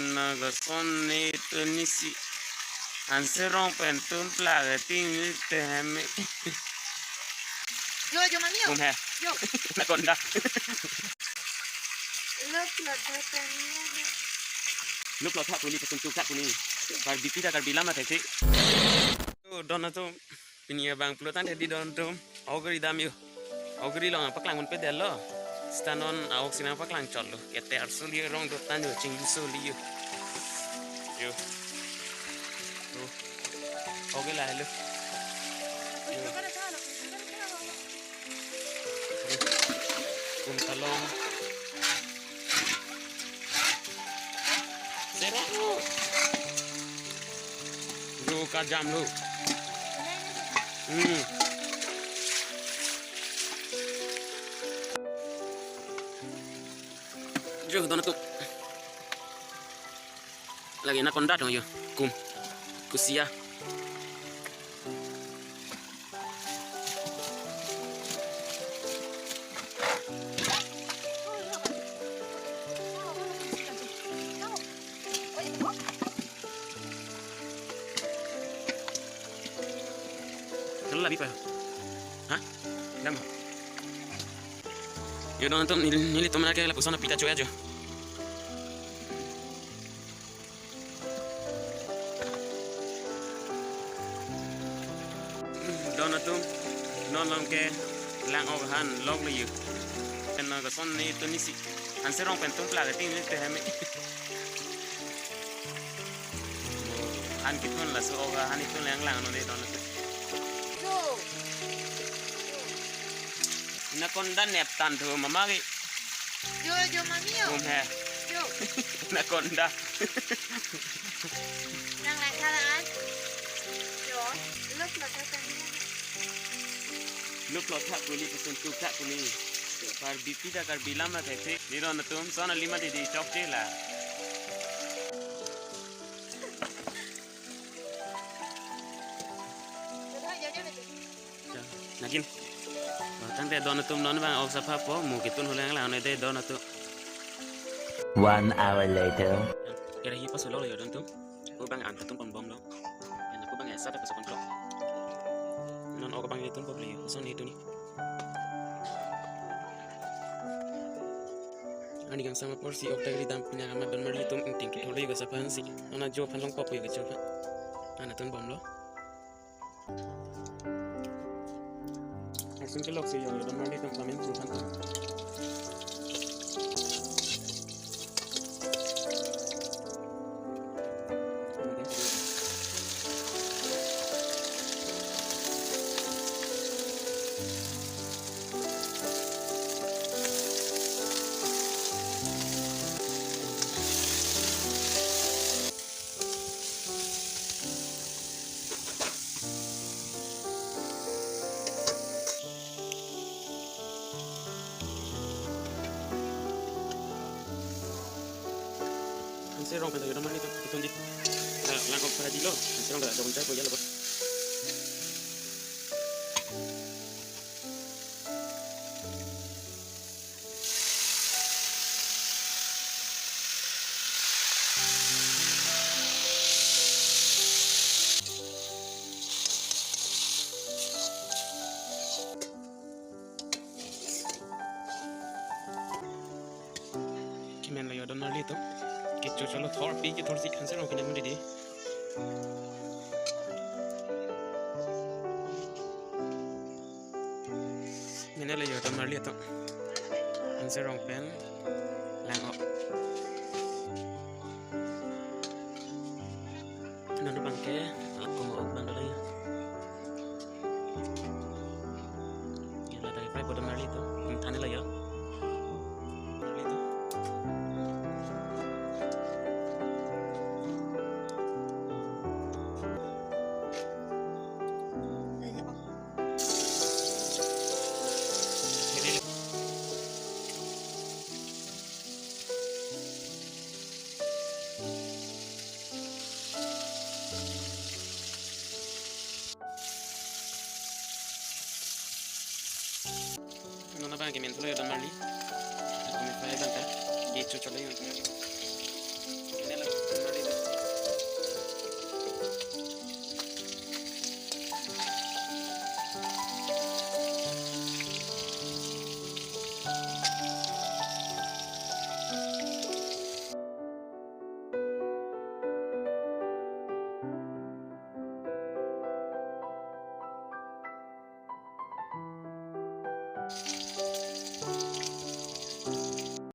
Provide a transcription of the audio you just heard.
pen ga son ni tunisi anserong pen tum plaga ting ni teme Yo, mami. kum he Yo. nakonda lúc lo thap ni pasun tu thap ni par dipida kar bilama thek to dona to pinia bang plotan di don to ogri dam yo ogri lo paklang mun pe dello stanon awok sina paklang chollo kete arsul ye rong do tan yo ching so li yo oge la hello kum talong zero lu ka jam lu Yo, dona tu lagi anaconda dong yo kum kusia Kalau lebih apa? Hah? Lam. Yo dona tu nili tomar que la persona pita choya yo. Dona tu non long ke lang han log le yo. En ga son ni tu nisi. An serong pen tum plaga ting ni te hame. Han kitun la so ga han itun lang no de dona tu. Nakonda neptan tu mama ki. Yo, mami. Kum he Yo. nakonda. Nang lang kalaan. Yo. Look lo thap kuli pasun tu thap kuli par dipida kar bilama thek ni ron tum sona lima di chok la nakin tang te don tum non bang ok sapa po mu kitun hulang la ne te don tu 1 hour later. kira hi pas lo yo don tum ko bang an tum bom lo en ko bang esa ta pas kontrol non ok bang itun po bli son itu ni ani gang sama porsi ok tagri dam punya kama don mari tum ting ki holi ga sapa hansi ona jo phalong pop yo ga chopa ana tun bom lo asun ke lok se yo don mari tum kamen tu kan serong pen yo don mari tum itun di lang ok para di lo serong ga don cai ko ya lo kimen lo yo don mari tum Kicu cholo thor pi ki thor si khan se ro kine mundi di mene le yo to mar li to an se rong pen lang op nan bang ke aku mau bang dala ya ya la dai pai bodam mar li to thane la ya non aveva anche mentre io da lì come fai da te che ciuccio lei